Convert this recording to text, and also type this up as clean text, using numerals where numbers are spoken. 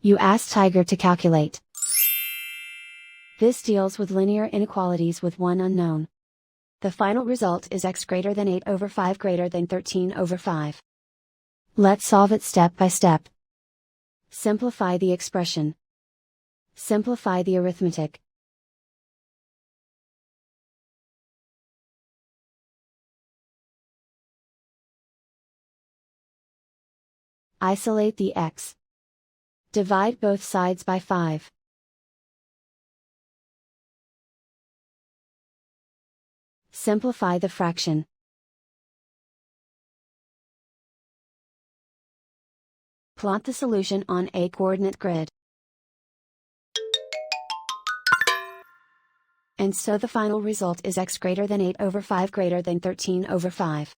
You ask Tiger to calculate. This deals with linear inequalities with one unknown. The final result is x greater than 8 over 5 greater than 13 over 5. Let's solve it step by step. Simplify the expression. Simplify the arithmetic. Isolate the x. Divide both sides by 5. Simplify the fraction. Plot the solution on a coordinate grid. And so the final result is x greater than 8 over 5 greater than 13 over 5.